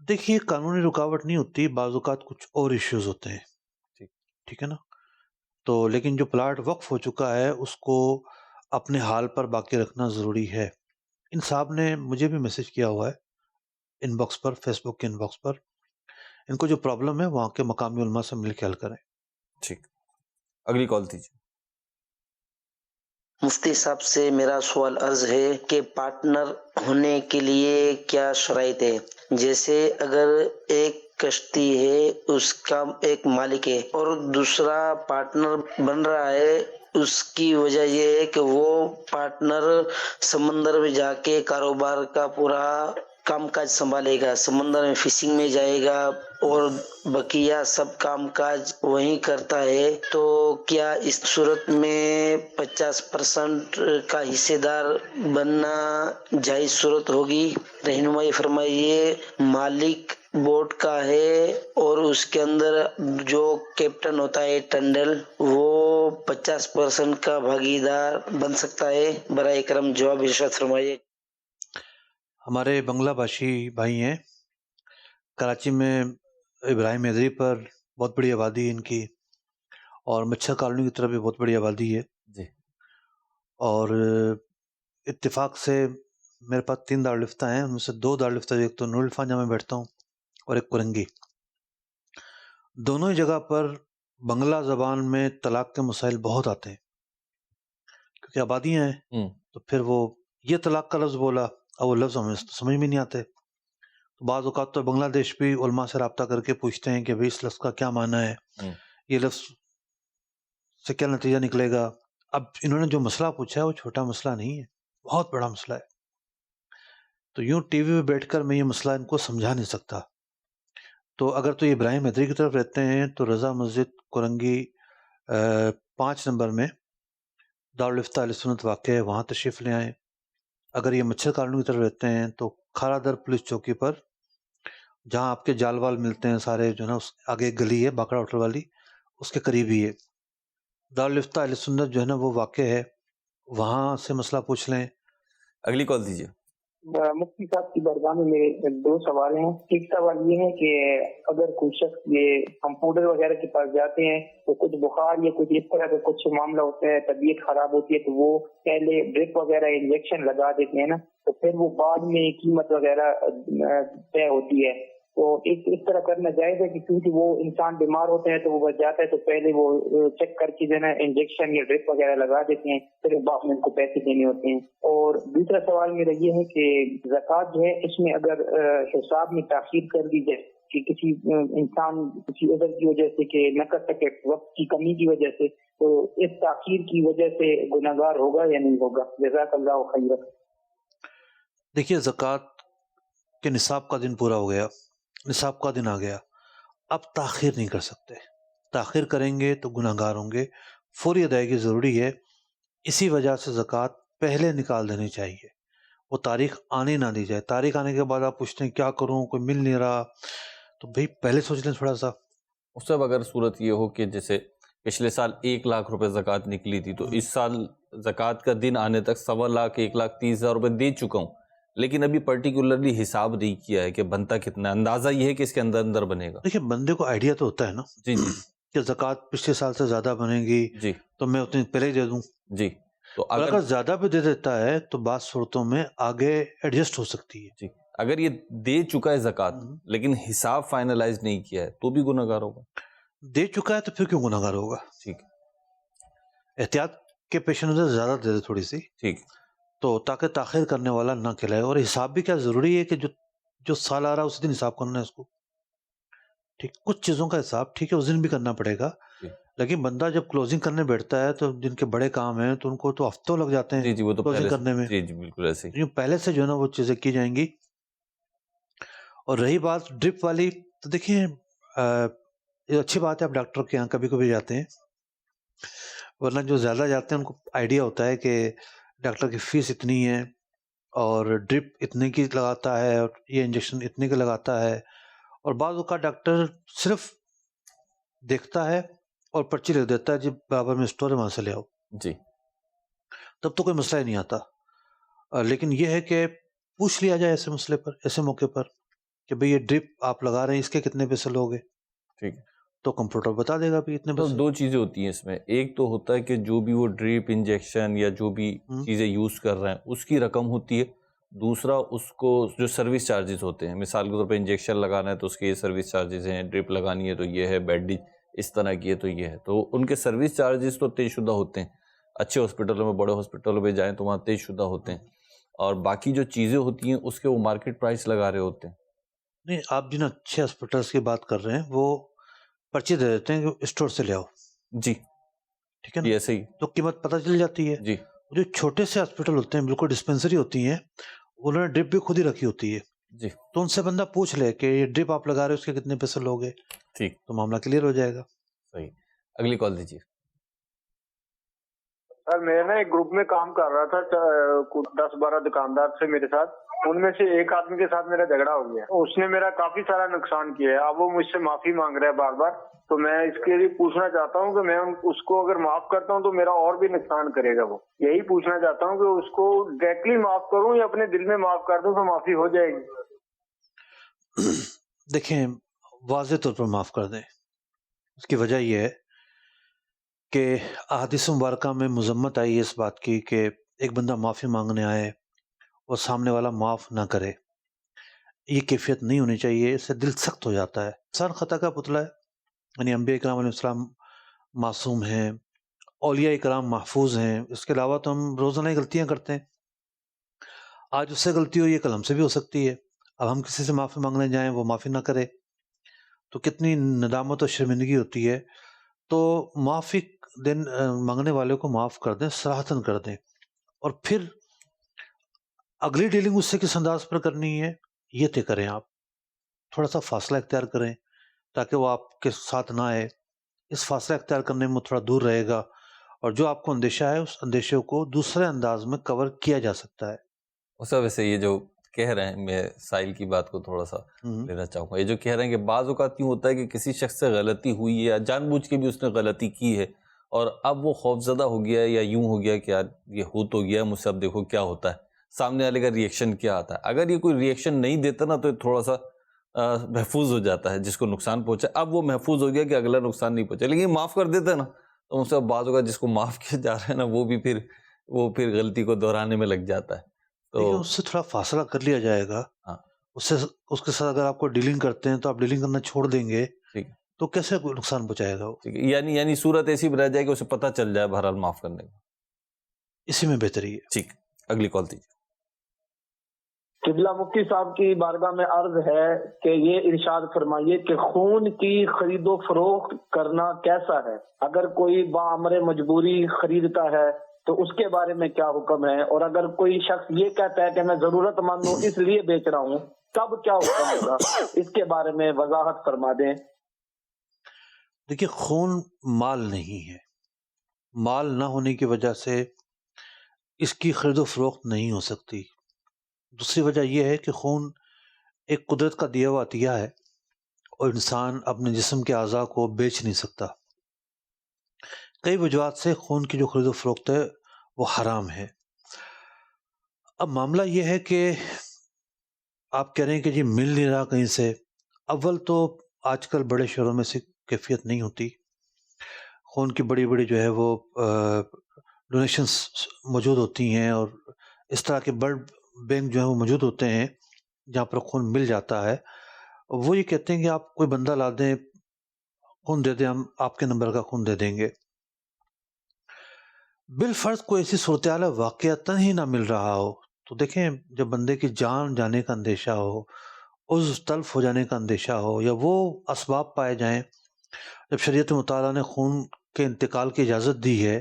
دیکھیے قانونی رکاوٹ نہیں ہوتی، بعض اوقات کچھ اور ایشوز ہوتے ہیں. ٹھیک. ٹھیک ہے نا. تو لیکن جو پلاٹ وقف ہو چکا ہے اس کو اپنے حال پر باقی رکھنا ضروری ہے. ان صاحب نے مجھے بھی میسج کیا ہوا ہے ان باکس پر، فیس بک کے ان باکس پر. ان کو جو پرابلم ہے وہاں کے مقامی علماء سے مل کے حل کریں. ٹھیک. اگلی کال دیجیے. مفتی صاحب سے میرا سوال عرض ہے کہ پارٹنر ہونے کے لیے کیا شرائط ہے؟ جیسے اگر ایک کشتی ہے، اس کا ایک مالک ہے اور دوسرا پارٹنر بن رہا ہے، اس کی وجہ یہ ہے کہ وہ پارٹنر سمندر میں جا کے کاروبار کا پورا کام کاج سنبھالے گا، سمندر میں فشنگ میں جائے گا اور بقیہ سب کام کاج وہیں کرتا ہے، تو کیا اس صورت میں 50% کا حصے دار بننا جائز صورت ہوگی؟ رہنمائی فرمائیے. مالک بوٹ کا ہے اور اس کے اندر جو کیپٹن ہوتا ہے ٹنڈل، وہ 50% کا بھاگیدار بن سکتا ہے؟ برائے کرم جواب ارشاد فرمائیے. ہمارے بنگلہ بھاشی بھائی ہیں کراچی میں، ابراہیم حیدری پر بہت بڑی آبادی ہے ان کی، اور مچھر کالونی کی طرف بھی بہت بڑی آبادی ہے. جی. اور اتفاق سے میرے پاس 3 دارالفتہ ہیں، ان میں سے 2 دارالفتہ، ایک تو نور الفاں جہاں میں بیٹھتا ہوں اور ایک کرنگی. دونوں ہی جگہ پر بنگلہ زبان میں طلاق کے مسائل بہت آتے ہیں کیونکہ آبادیاں ہیں. تو پھر وہ یہ طلاق کا لفظ بولا اور وہ لفظ ہمیں سمجھ میں نہیں آتے. تو بعض اوقات تو بنگلہ دیش بھی علماء سے رابطہ کر کے پوچھتے ہیں کہ بھئی اس لفظ کا کیا معنی ہے، یہ لفظ سے کیا نتیجہ نکلے گا. اب انہوں نے جو مسئلہ پوچھا ہے وہ چھوٹا مسئلہ نہیں ہے، بہت بڑا مسئلہ ہے. تو یوں ٹی وی پہ بیٹھ کر میں یہ مسئلہ ان کو سمجھا نہیں سکتا. تو اگر تو یہ ابراہیم حیدری کی طرف رہتے ہیں تو رضا مسجد کرنگی 5 نمبر میں دارالفتہ اہل سنت واقع ہے، وہاں تشریف لے آئیں. اگر یہ مچھر کالونی کی طرف رہتے ہیں تو کھارا در پولیس چوکی پر جہاں آپ کے جال وال ملتے ہیں سارے، جو ہے نا اس آگے ایک گلی ہے باکڑا ہوٹل والی، اس کے قریب ہی ہے دارالفتہ اہل سنت جو ہے نا وہ واقع ہے، وہاں سے مسئلہ پوچھ لیں. اگلی کال دیجیے. مفتی صاحب کی بارگاہ میں میرے 2 سوال ہیں. ایک سوال یہ ہے کہ اگر کوئی شخص یہ کمپیوٹر وغیرہ کے پاس جاتے ہیں تو کچھ بخار یا کچھ اس طرح کا کچھ معاملہ ہوتا ہے، طبیعت خراب ہوتی ہے، تو وہ پہلے ڈرپ وغیرہ انجیکشن لگا دیتے ہیں نا، تو پھر وہ بعد میں قیمت وغیرہ طے ہوتی ہے. تو اس طرح کرنا جائز ہے کہ کیونکہ وہ انسان بیمار ہوتے ہیں تو وہ بچ جاتا ہے، تو پہلے وہ چیک کر کے جو ہے نا انجیکشن یا ڈرپ وغیرہ لگا دیتے ہیں، پھر بعد میں ان کو پیسے دینے ہوتے ہیں. اور دوسرا سوال میرا یہ ہے کہ زکوٰۃ جو ہے اس میں اگر حساب میں تاخیر کر دی جائے کہ کسی انسان کسی عذر کی وجہ سے کہ نہ کر سکے وقت کی کمی کی وجہ سے، تو اس تاخیر کی وجہ سے گناہگار ہوگا یا نہیں ہوگا؟ جزاک اللہ خیرا. دیکھیے زکوٰۃ کے نصاب کا دن پورا ہو گیا، نصاب کا دن آ گیا، اب تاخیر نہیں کر سکتے. تاخیر کریں گے تو گناہ گار ہوں گے. فوری ادائیگی ضروری ہے. اسی وجہ سے زکوٰۃ پہلے نکال دینی چاہیے، وہ تاریخ آنے نہ دی جائے. تاریخ آنے کے بعد آپ پوچھتے ہیں کیا کروں، کوئی مل نہیں رہا، تو بھئی پہلے سوچ لیں تھوڑا سا. اس سے اگر صورت یہ ہو کہ جیسے پچھلے سال 1 لاکھ روپے زکوٰۃ نکلی تھی، تو اس سال زکوٰۃ کا دن آنے تک 1.25 لاکھ 1,30,000 روپے دے چکا ہوں، لیکن ابھی پرٹیکولرلی حساب نہیں کیا ہے کہ بنتا کتنا، اندازہ یہ ہے کہ اس کے اندر بنے گا. دیکھیے بندے کو آئیڈیا تو ہوتا ہے نا جی جی کہ زکوٰۃ پچھلے سال سے زیادہ بنے گی جی تو میں اتنی پہلے ہی دے دوں. جی. تو اور اگر زیادہ بھی دے دیتا ہے تو بعض صورتوں میں آگے ایڈجسٹ ہو سکتی ہے. جی اگر یہ دے چکا ہے زکوٰۃ لیکن حساب فائنلائز نہیں کیا ہے تو بھی گناہ گار ہوگا. دے چکا ہے تو پھر کیوں گناہ گار ہوگا؟ ٹھیک. احتیاط کے پیش نظر زیادہ دے دے تھوڑی سی، ٹھیک، تو تاکہ تاخیر کرنے والا نہ کہلائے. اور حساب بھی کیا ضروری ہے کہ جو سال آ رہا ہے اسی دن حساب کرنا ہے اس کو. ٹھیک، کچھ چیزوں کا حساب ٹھیک ہے اس دن بھی کرنا پڑے گا، لیکن بندہ جب کلوزنگ کرنے بیٹھتا ہے تو جن کے بڑے کام ہیں تو ان کو تو ہفتوں لگ جاتے ہیں جی وہ تو کلوزنگ پہلے کرنے میں. جی بالکل ایسے ہی. پہلے سے جو ہے نا وہ چیزیں کی جائیں گی. اور رہی بات ڈرپ والی، تو دیکھیں یہ اچھی بات ہے آپ ڈاکٹر کے یہاں کبھی کبھی جاتے ہیں، ورنہ جو زیادہ جاتے ہیں ان کو آئیڈیا ہوتا ہے کہ ڈاکٹر کی فیس اتنی ہے اور ڈرپ اتنے کی لگاتا ہے اور یہ انجیکشن اتنے کا لگاتا ہے. اور بعض اوقات ڈاکٹر صرف دیکھتا ہے اور پرچی لکھ دیتا ہے، جی برابر میں اسٹور ہے وہاں سے لے آؤ. جی تب تو کوئی مسئلہ ہی نہیں آتا. لیکن یہ ہے کہ پوچھ لیا جائے ایسے مسئلے پر، ایسے موقع پر کہ بھئی یہ ڈرپ آپ لگا رہے ہیں اس کے کتنے پیسے لوگے، ٹھیک ہے. تو کمپیوٹر بتا دے گا بھی اتنے تو پیسے. دو چیزیں ہوتی ہیں اس میں، ایک تو ہوتا ہے کہ جو بھی وہ ڈریپ انجیکشن یا جو بھی چیزیں یوز کر رہے ہیں اس کی رقم ہوتی ہے. دوسرا اس کو جو سروس چارجز ہوتے ہیں، مثال کے طور پہ انجیکشن لگانا ہے تو اس کے یہ سروس چارجز ہیں، ڈرپ لگانی ہے تو یہ ہے، بینڈیج اس طرح کی ہے تو یہ ہے. تو ان کے سروس چارجز تو طے شدہ ہوتے ہیں. اچھے ہاسپٹلوں میں، بڑے ہاسپٹلوں میں جائیں تو وہاں طے شدہ ہوتے ہیں. اور باقی جو چیزیں ہوتی ہیں اس کے وہ مارکیٹ پرائس لگا رہے ہوتے ہیں. نہیں، آپ جن اچھے ہاسپٹلس کی بات کر رہے ہیں وہ پرچی دے دیتے ہیں کہ اسٹور سے لے آؤ. جی ٹھیک ہے یہ نا، ایسے ہی. تو قیمت پتہ چل جاتی ہے. جی جو چھوٹے سے ہاسپٹل ہوتے ہیں، بالکل ڈسپینسری ہوتی ہیں، انہوں نے ڈرپ بھی خود ہی رکھی ہوتی ہے. جی تو ان سے بندہ پوچھ لے کہ یہ ڈرپ آپ لگا رہے ہو اس کے کتنے پیسے لوگے، ٹھیک، تو معاملہ کلیئر ہو جائے گا. صحیح. اگلی کال دیجیے. سر میں نا ایک گروپ میں کام کر رہا تھا، 10-12 دکاندار سے میرے ساتھ. ان میں سے ایک آدمی کے ساتھ میرا جھگڑا ہو گیا، اس نے میرا کافی سارا نقصان کیا ہے. اب وہ مجھ سے معافی مانگ رہا ہے بار بار. تو میں اس کے لیے پوچھنا چاہتا ہوں کہ میں اس کو اگر معاف کرتا ہوں تو میرا اور بھی نقصان کرے گا. وہ یہی پوچھنا چاہتا ہوں کہ اس کو ڈائریکٹلی معاف کروں یا اپنے دل میں معاف کر دوں تو معافی ہو جائے گی. دیکھیں، واضح طور پر معاف کر دیں. اس کی وجہ یہ ہے کہ احادیث مبارکہ میں مذمت آئی ہے اس بات کی کہ ایک بندہ معافی مانگنے آئے اور سامنے والا معاف نہ کرے. یہ کیفیت نہیں ہونی چاہیے، اس سے دل سخت ہو جاتا ہے. انسان خطا کا پتلا ہے. یعنی انبیاء کرام علیہ السلام معصوم ہیں، اولیاء کرام محفوظ ہیں. اس کے علاوہ تو ہم روزانہ ہی غلطیاں کرتے ہیں. آج اس سے غلطی ہوئی ہے، کل ہم سے بھی ہو سکتی ہے. اب ہم کسی سے معافی مانگنے جائیں، وہ معافی نہ کرے تو کتنی ندامت اور شرمندگی ہوتی ہے. تو معافی مانگنے والے کو معاف کر دیں، صراحتاً کر دیں. اور پھر اگلی ڈیلنگ اس سے کس انداز پر کرنی ہے یہ طے کریں. آپ تھوڑا سا فاصلہ اختیار کریں تاکہ وہ آپ کے ساتھ نہ آئے. اس فاصلہ اختیار کرنے میں تھوڑا دور رہے گا، اور جو آپ کو اندیشہ ہے اس اندیشے کو دوسرے انداز میں کور کیا جا سکتا ہے. اسے ویسے یہ جو کہہ رہے ہیں، میں سائل کی بات کو تھوڑا سا لینا چاہوں گا. یہ جو کہہ رہے ہیں کہ بعض اوقات یوں ہوتا ہے کہ کسی شخص سے غلطی ہوئی ہے یا جان بوجھ کے بھی اس نے غلطی کی ہے، اور اب وہ خوف زدہ ہو گیا ہے یا یوں ہو گیا کہ یار یہ ہو تو گیا مجھ سے، اب دیکھو کیا ہوتا ہے، سامنے والے کا ریئیکشن کیا آتا ہے. اگر یہ کوئی ریئیکشن نہیں دیتا نا تو تھوڑا سا محفوظ ہو جاتا ہے جس کو نقصان پہنچا. اب وہ محفوظ ہو گیا کہ اگلا نقصان نہیں پہنچا. لیکن معاف کر دیتا ہے نا تو اس سے بعض اوقات جس کو معاف کیا جا رہا ہے نا وہ پھر غلطی کو دہرانے میں لگ جاتا ہے. تو اس سے تھوڑا فاصلہ کر لیا جائے گا. ہاں، اس کے ساتھ اگر آپ کو ڈیلنگ کرتے ہیں تو آپ ڈیلنگ کرنا چھوڑ دیں گے ٹھیک ہے، تو کیسے نقصان پہنچائے گا وہ؟ ٹھیک ہے. یعنی صورت ایسی بنا جائے کہ اسے پتہ چل جائے بہرحال معاف کرنے کا. اسی میں بہتری ہے. ٹھیک، اگلی کال دیجیے. قبلہ مفتی صاحب کی بارگاہ میں عرض ہے کہ یہ ارشاد فرمائیے کہ خون کی خرید و فروخت کرنا کیسا ہے؟ اگر کوئی بامر مجبوری خریدتا ہے تو اس کے بارے میں کیا حکم ہے؟ اور اگر کوئی شخص یہ کہتا ہے کہ میں ضرورت مند ہوں اس لیے بیچ رہا ہوں، تب کیا حکم ہوگا؟ اس کے بارے میں وضاحت فرما دیں. دیکھیے، خون مال نہیں ہے. مال نہ ہونے کی وجہ سے اس کی خرید و فروخت نہیں ہو سکتی. دوسری وجہ یہ ہے کہ خون ایک قدرت کا دیا ہوا عطیہ ہے اور انسان اپنے جسم کے اعضاء کو بیچ نہیں سکتا. کئی وجوہات سے خون کی جو خرید و فروخت ہے وہ حرام ہے. اب معاملہ یہ ہے کہ آپ کہہ رہے ہیں کہ جی مل نہیں رہا کہیں سے. اول تو آج کل بڑے شہروں میں سے کیفیت نہیں ہوتی. خون کی بڑی بڑی جو ہے وہ ڈونیشنز موجود ہوتی ہیں، اور اس طرح کے بلڈ بینک جو ہیں وہ موجود ہوتے ہیں جہاں پر خون مل جاتا ہے. وہ یہ کہتے ہیں کہ آپ کوئی بندہ لا دیں، خون دے دیں، ہم آپ کے نمبر کا خون دے دیں گے. بالفرض کوئی ایسی صورتحال واقعتاً ہی نہ مل رہا ہو تو دیکھیں، جب بندے کی جان جانے کا اندیشہ ہو، عضو تلف ہو جانے کا اندیشہ ہو، یا وہ اسباب پائے جائیں، جب شریعت مطالعہ نے خون کے انتقال کی اجازت دی ہے،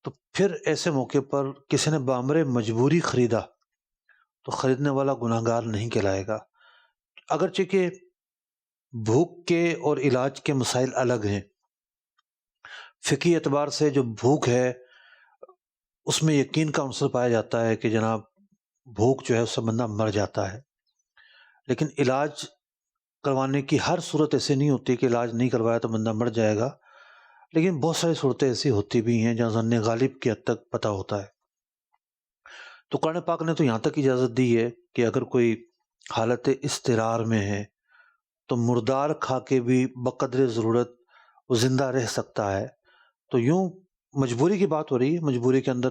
تو پھر ایسے موقع پر کسی نے بامر مجبوری خریدا تو خریدنے والا گناہ گار نہیں کہلائے گا، اگرچہ کہ بھوک کے اور علاج کے مسائل الگ ہیں۔ فقہی اعتبار سے جو بھوک ہے اس میں یقین کا عنصر پایا جاتا ہے کہ جناب بھوک جو ہے اس سے بندہ مر جاتا ہے، لیکن علاج کروانے کی ہر صورت ایسی نہیں ہوتی کہ علاج نہیں کروایا تو بندہ مر جائے گا، لیکن بہت ساری صورتیں ایسی ہوتی بھی ہیں جہاں ظن غالب کی حد تک پتہ ہوتا ہے۔ تو قرآن پاک نے تو یہاں تک اجازت دی ہے کہ اگر کوئی حالت اضطرار میں ہے تو مردار کھا کے بھی بقدر ضرورت وہ زندہ رہ سکتا ہے۔ تو یوں مجبوری کی بات ہو رہی ہے، مجبوری کے اندر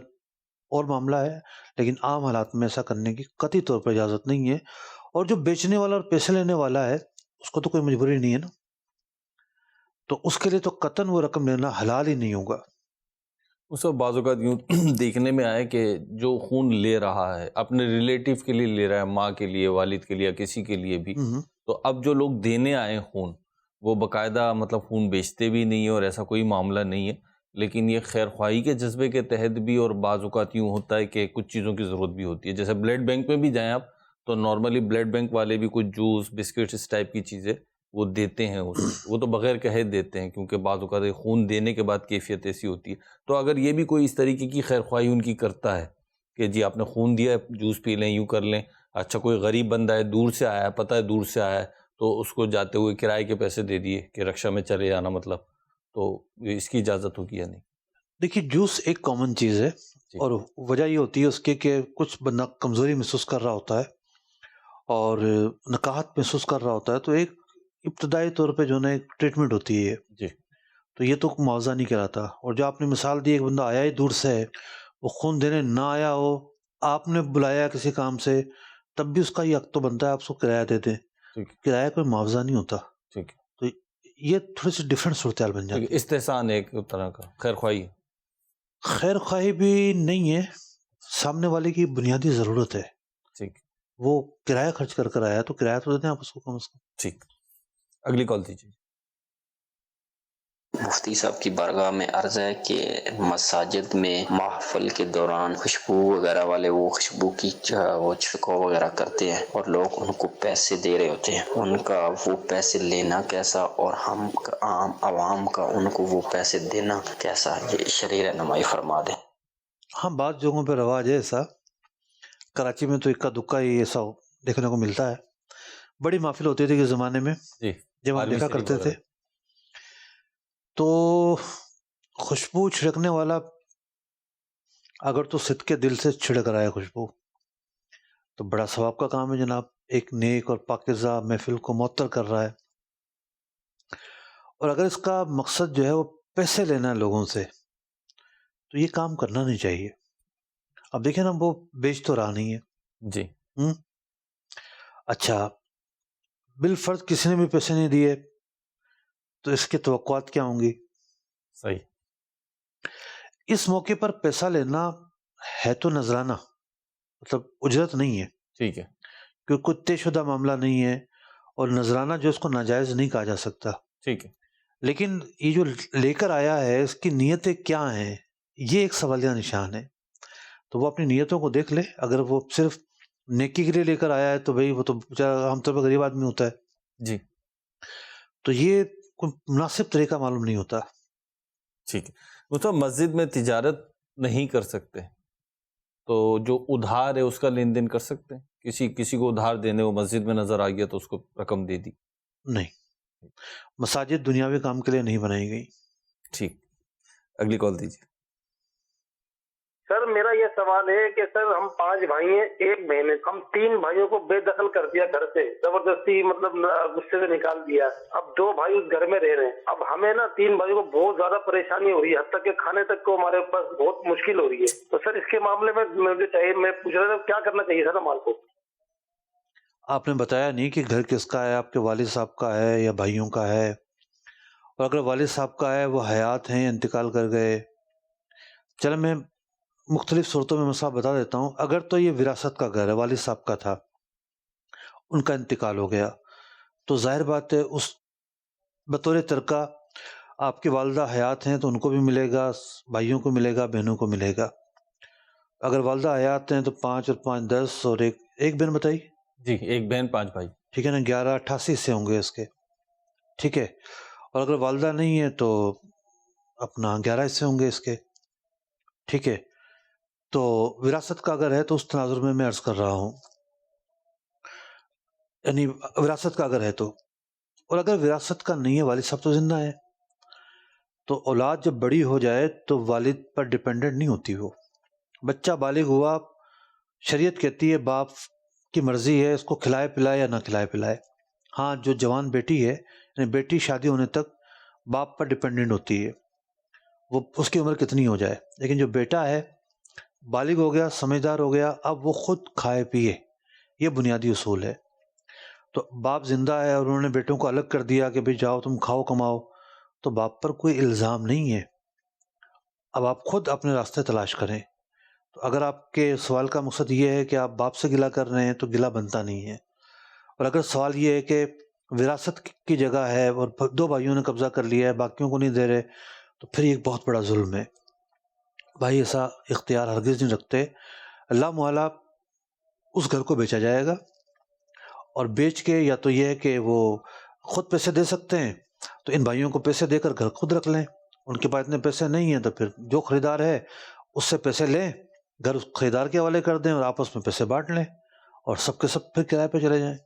اور معاملہ ہے، لیکن عام حالات میں ایسا کرنے کی قطعی طور پر اجازت نہیں ہے۔ اور جو بیچنے والا اور پیسے لینے والا ہے اس کو تو کوئی مجبوری نہیں ہے نا، تو اس کے لیے تو قطعاً وہ رقم لینا حلال ہی نہیں ہوگا۔ اس وقت بعض اوقات یوں دیکھنے میں آئے کہ جو خون لے رہا ہے اپنے ریلیٹیو کے لیے لے رہا ہے، ماں کے لیے، والد کے لیے، یا کسی کے لیے بھی، تو اب جو لوگ دینے آئے خون وہ باقاعدہ مطلب خون بیچتے بھی نہیں ہیں اور ایسا کوئی معاملہ نہیں ہے، لیکن یہ خیر خواہی کے جذبے کے تحت بھی، اور بعض اوقات یوں ہوتا ہے کہ کچھ چیزوں کی ضرورت بھی ہوتی ہے، جیسے بلڈ بینک میں بھی جائیں آپ تو نارملی بلڈ بینک والے بھی کچھ جوس، بسکٹس، اس ٹائپ کی چیزیں وہ دیتے ہیں، وہ تو بغیر کہے دیتے ہیں، کیونکہ بعض اوقات خون دینے کے بعد کیفیت ایسی ہوتی ہے۔ تو اگر یہ بھی کوئی اس طریقے کی خیر خواہی ان کی کرتا ہے کہ جی آپ نے خون دیا ہے، جوس پی لیں، یوں کر لیں، اچھا کوئی غریب بندہ ہے، دور سے آیا ہے، پتہ ہے دور سے آیا ہے، تو اس کو جاتے ہوئے کرائے کے پیسے دے دیے کہ رکشا میں چلے جانا، مطلب تو اس کی اجازت ہوگی یا نہیں؟ دیکھیے جوس ایک کامن چیز ہے، اور وجہ یہ ہوتی ہے اس کے کہ کچھ بندہ کمزوری محسوس کر رہا ہوتا ہے اور نکاہت محسوس کر رہا ہوتا ہے، تو ایک ابتدائی طور پہ جو ہے ایک ٹریٹمنٹ ہوتی ہے جی، تو یہ تو معاوضہ نہیں کراتا۔ اور جو آپ نے مثال دی، ایک بندہ آیا ہی دور سے ہے، وہ خون دینے نہ آیا ہو، آپ نے بلایا کسی کام سے، تب بھی اس کا یہ حق تو بنتا ہے آپ اس کو کرایہ دے دیں، کرایہ کوئی معاوضہ نہیں ہوتا۔ ٹھیک، تو یہ تھوڑی سی ڈفرینٹ صورتحال بن جاتی ہے۔ استحسان ایک طرح کا خیر خواہی، خیر خواہی بھی نہیں ہے، سامنے والے کی بنیادی ضرورت ہے، ٹھیک، وہ کرایہ خرچ کر کر آیا تو کرایہ تو دے دیں آپ اس کو کم از کم۔ ٹھیک، اگلی کال دیجیے۔ مفتی صاحب کی بارگاہ میں عرض ہے کہ مساجد میں محفل کے دوران خوشبو وغیرہ والے وہ خوشبو کی وہ چھڑکاؤ وغیرہ کرتے ہیں اور لوگ ان کو پیسے دے رہے ہوتے ہیں، ان کا وہ پیسے لینا کیسا اور ہم عام عوام کا ان کو وہ پیسے دینا کیسا، یہ شرعی رہنمائی فرما دیں۔ ہاں بعض جگہوں پہ رواج ہے ایسا، کراچی میں تو اکا دکا ہی ایسا دیکھنے کو ملتا ہے، بڑی محفل ہوتی تھی کہ زمانے میں جب ہم دیکھا کرتے تھے، تو خوشبو چھڑکنے والا اگر تو صدقے دل سے چھڑک رہا ہے خوشبو تو بڑا ثواب کا کام ہے جناب، ایک نیک اور پاکیزہ محفل کو معطر کر رہا ہے۔ اور اگر اس کا مقصد جو ہے وہ پیسے لینا ہے لوگوں سے تو یہ کام کرنا نہیں چاہیے۔ اب دیکھیں نا وہ بیچ تو رہا نہیں ہے جی، اچھا بالفرض کسی نے بھی پیسے نہیں دیے تو اس کی توقعات کیا ہوں گی؟ صحیح، اس موقع پر پیسہ لینا ہے تو نذرانہ، مطلب اجرت نہیں ہے، ٹھیک ہے، کیونکہ کوئی طے شدہ معاملہ نہیں ہے، اور نذرانہ جو اس کو ناجائز نہیں کہا جا سکتا، ٹھیک ہے، لیکن یہ جو لے کر آیا ہے اس کی نیتیں کیا ہیں یہ ایک سوالیہ نشان ہے۔ تو وہ اپنی نیتوں کو دیکھ لے، اگر وہ صرف نیکی کے لیے لے کر آیا ہے تو بھئی وہ تو بیچارہ عام طور پہ غریب آدمی ہوتا ہے، جی، تو یہ کوئی مناسب طریقہ معلوم نہیں ہوتا۔ ٹھیک ہے، مطلب مسجد میں تجارت نہیں کر سکتے تو جو ادھار ہے اس کا لین دین کر سکتے ہیں، کسی کو ادھار دینے، وہ مسجد میں نظر آ گیا تو اس کو رقم دے دی؟ نہیں، مساجد دنیاوی کام کے لیے نہیں بنائی گئی۔ ٹھیک، اگلی کال دیجیے۔ سر میرا یہ سوال ہے کہ سر ہم 5 بھائی ہیں، ایک بہن ہے، ہم 3 بھائیوں کو بے دخل کر دیا گھر سے، زبردستی مطلب غصے سے نکال دیا، اب 2 بھائی اس گھر میں رہ رہے ہیں، اب ہمیں نا 3 بھائیوں کو بہت زیادہ پریشانی ہو رہی ہے، حتیٰ کہ کھانے تک کو ہمارے پاس بہت مشکل ہو رہی ہے، تو سر اس کے معاملے میں مجھے چاہیے، میں پوچھ رہا تھا کیا کرنا چاہیے سر ہمارے کو؟ آپ نے بتایا نہیں کہ گھر کس کا ہے، آپ کے والد صاحب کا ہے یا بھائیوں کا ہے، اور اگر والد صاحب کا ہے وہ حیات ہیں، انتقال کر گئے، چلے میں مختلف صورتوں میں مسئلہ بتا دیتا ہوں۔ اگر تو یہ وراثت کا گھر ہے، والد صاحب کا تھا، ان کا انتقال ہو گیا، تو ظاہر بات ہے اس بطور ترکہ آپ کی والدہ حیات ہیں تو ان کو بھی ملے گا، بھائیوں کو ملے گا، بہنوں کو ملے گا. اگر والدہ حیات ہیں تو 5 اور 5 10 اور ایک بہن بتائی. جی، ایک بہن 5 بھائی. ٹھیک ہے نا، 11 88 سے ہوں گے اس کے. ٹھیک ہے. اور اگر والدہ نہیں ہے تو اپنا 11 حصے ہوں گے اس کے. ٹھیک ہے. تو وراثت کا اگر ہے تو اس تناظر میں عرض کر رہا ہوں، یعنی وراثت کا اگر ہے تو. اور اگر وراثت کا نہیں ہے، والد صاحب تو زندہ ہے، تو اولاد جب بڑی ہو جائے تو والد پر ڈیپینڈنٹ نہیں ہوتی. وہ بچہ بالغ ہوا، شریعت کہتی ہے باپ کی مرضی ہے اس کو کھلائے پلائے یا نہ کھلائے پلائے. ہاں، جو جوان بیٹی ہے، یعنی بیٹی شادی ہونے تک باپ پر ڈیپینڈنٹ ہوتی ہے، وہ اس کی عمر کتنی ہو جائے. لیکن جو بیٹا ہے بالغ ہو گیا، سمجھدار ہو گیا، اب وہ خود کھائے پیے. یہ بنیادی اصول ہے. تو باپ زندہ ہے اور انہوں نے بیٹوں کو الگ کر دیا کہ بھئی جاؤ تم کھاؤ کماؤ، تو باپ پر کوئی الزام نہیں ہے. اب آپ خود اپنے راستے تلاش کریں. تو اگر آپ کے سوال کا مقصد یہ ہے کہ آپ باپ سے گلہ کر رہے ہیں تو گلہ بنتا نہیں ہے. اور اگر سوال یہ ہے کہ وراثت کی جگہ ہے اور 2 بھائیوں نے قبضہ کر لیا ہے، باقیوں کو نہیں دے رہے، تو پھر یہ ایک بہت بڑا ظلم ہے. بھائی ایسا اختیار ہرگز نہیں رکھتے. اللہ معالیٰ اس گھر کو بیچا جائے گا، اور بیچ کے یا تو یہ ہے کہ وہ خود پیسے دے سکتے ہیں تو ان بھائیوں کو پیسے دے کر گھر خود رکھ لیں. ان کے پاس اتنے پیسے نہیں ہیں تو پھر جو خریدار ہے اس سے پیسے لیں، گھر اس خریدار کے حوالے کر دیں اور آپس میں پیسے بانٹ لیں، اور سب کے سب پھر کرائے پہ چلے جائیں.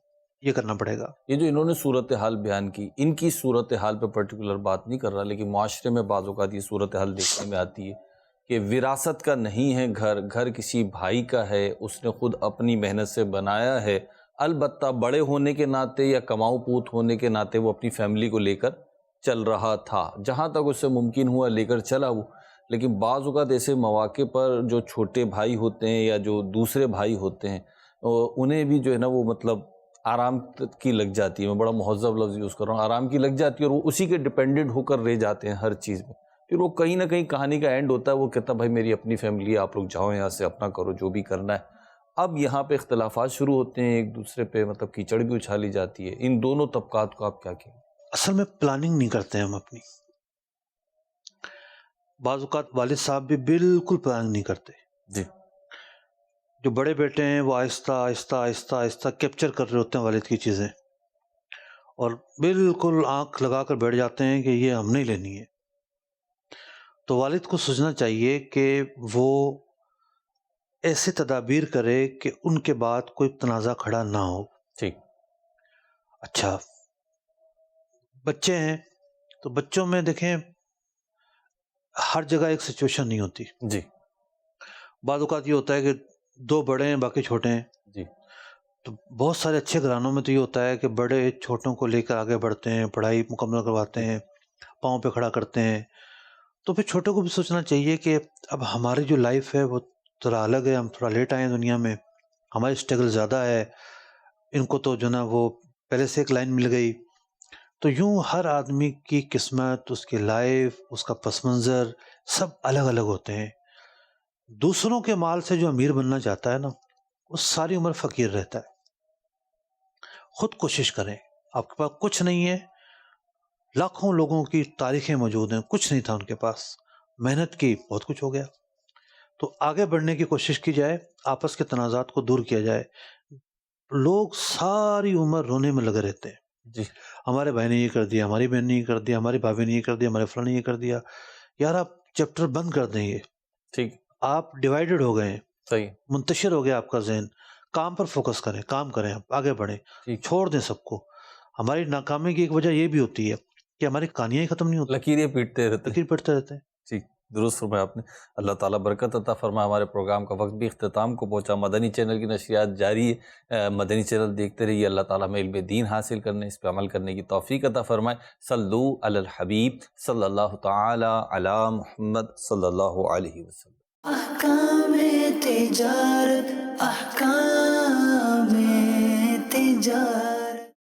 یہ کرنا پڑے گا. یہ جو انہوں نے صورتحال بیان کی، ان کی صورتحال پہ پرٹیکولر بات نہیں کر رہا، لیکن معاشرے میں بعض اوقات یہ صورتحال دیکھنے میں آتی ہے کہ وراثت کا نہیں ہے گھر کسی بھائی کا ہے، اس نے خود اپنی محنت سے بنایا ہے. البتہ بڑے ہونے کے ناطے یا کماؤ پوت ہونے کے ناطے وہ اپنی فیملی کو لے کر چل رہا تھا، جہاں تک اس سے ممکن ہوا لے کر چلا وہ. لیکن بعض اوقات ایسے مواقع پر جو چھوٹے بھائی ہوتے ہیں یا جو دوسرے بھائی ہوتے ہیں، انہیں بھی جو ہے نا وہ مطلب آرام کی لگ جاتی ہے. میں بڑا مہذب لفظ یوز کر رہا ہوں، آرام کی لگ جاتی ہے، اور وہ اسی کے ڈیپینڈنٹ ہو کر رہ جاتے ہیں ہر چیز میں. پھر وہ کہیں نہ کہیں کہانی کا اینڈ ہوتا ہے، وہ کہتا بھائی میری اپنی فیملی ہے، آپ لوگ جاؤ یہاں سے، اپنا کرو جو بھی کرنا ہے. اب یہاں پہ اختلافات شروع ہوتے ہیں، ایک دوسرے پہ مطلب کیچڑ بھی اچھالی جاتی ہے. ان دونوں طبقات کو آپ کیا کہیں؟ اصل میں پلاننگ نہیں کرتے ہم اپنی. بعض اوقات والد صاحب بھی بالکل پلاننگ نہیں کرتے. جی. جو بڑے بیٹے ہیں وہ آہستہ آہستہ آہستہ آہستہ کیپچر کر رہے ہوتے ہیں والد کی چیزیں، اور بالکل آنکھ لگا کر بیٹھ جاتے ہیں کہ یہ ہم نہیں لینی ہے. تو والد کو سوچنا چاہیے کہ وہ ایسے تدابیر کرے کہ ان کے بعد کوئی تنازع کھڑا نہ ہو. ٹھیک. اچھا، بچے ہیں تو بچوں میں دیکھیں ہر جگہ ایک سچویشن نہیں ہوتی. جی. بعض اوقات یہ ہوتا ہے کہ 2 بڑے ہیں باقی چھوٹے ہیں. جی. تو بہت سارے اچھے گھرانوں میں تو یہ ہوتا ہے کہ بڑے چھوٹوں کو لے کر آگے بڑھتے ہیں، پڑھائی مکمل کرواتے ہیں، پاؤں پہ کھڑا کرتے ہیں. تو پھر چھوٹوں کو بھی سوچنا چاہیے کہ اب ہماری جو لائف ہے وہ تھوڑا الگ ہے، ہم تھوڑا لیٹ آئے ہیں دنیا میں، ہماری اسٹرگل زیادہ ہے، ان کو تو جو نا وہ پہلے سے ایک لائن مل گئی. تو یوں ہر آدمی کی قسمت، اس کی لائف، اس کا پس منظر سب الگ الگ ہوتے ہیں. دوسروں کے مال سے جو امیر بننا چاہتا ہے نا، وہ ساری عمر فقیر رہتا ہے. خود کوشش کریں. آپ کے پاس کچھ نہیں ہے، لاکھوں لوگوں کی تاریخیں موجود ہیں، کچھ نہیں تھا ان کے پاس، محنت کی بہت کچھ ہو گیا. تو آگے بڑھنے کی کوشش کی جائے، آپس کے تنازعات کو دور کیا جائے. لوگ ساری عمر رونے میں لگے رہتے ہیں. جی. ہمارے بھائی نے یہ کر دیا، ہماری بہن نے یہ کر دیا، ہماری بھابھی نے یہ کر دیا، ہمارے فلاں نے یہ کر دیا. یار آپ چیپٹر بند کر دیں. یہ ٹھیک. آپ ڈیوائیڈڈ ہو گئے ہیں، صحیح، منتشر ہو گیا آپ کا ذہن. کام پر فوکس کریں، کام کریں، آگے بڑھیں، چھوڑ دیں سب کو. ہماری ناکامی کی ایک وجہ یہ بھی ہوتی ہے کہ ہماری کہانیاں ہی ختم نہیں ہوتی، لکیریں پیٹتے رہتے ہیں. ٹھیک، درست فرمایا آپ نے. اللہ تعالیٰ برکت عطا فرمائے. ہمارے پروگرام کا وقت بھی اختتام کو پہنچا. مدنی چینل کی نشریات جاری ہے، مدنی چینل دیکھتے رہیے. اللہ تعالیٰ میں علم دین حاصل کرنے، اس پہ عمل کرنے کی توفیق عطا فرمائے. صلو علی الحبیب صلی اللہ تعالی علی محمد صلی اللہ علیہ وسلم. احکام تجارت، احکام تجارت.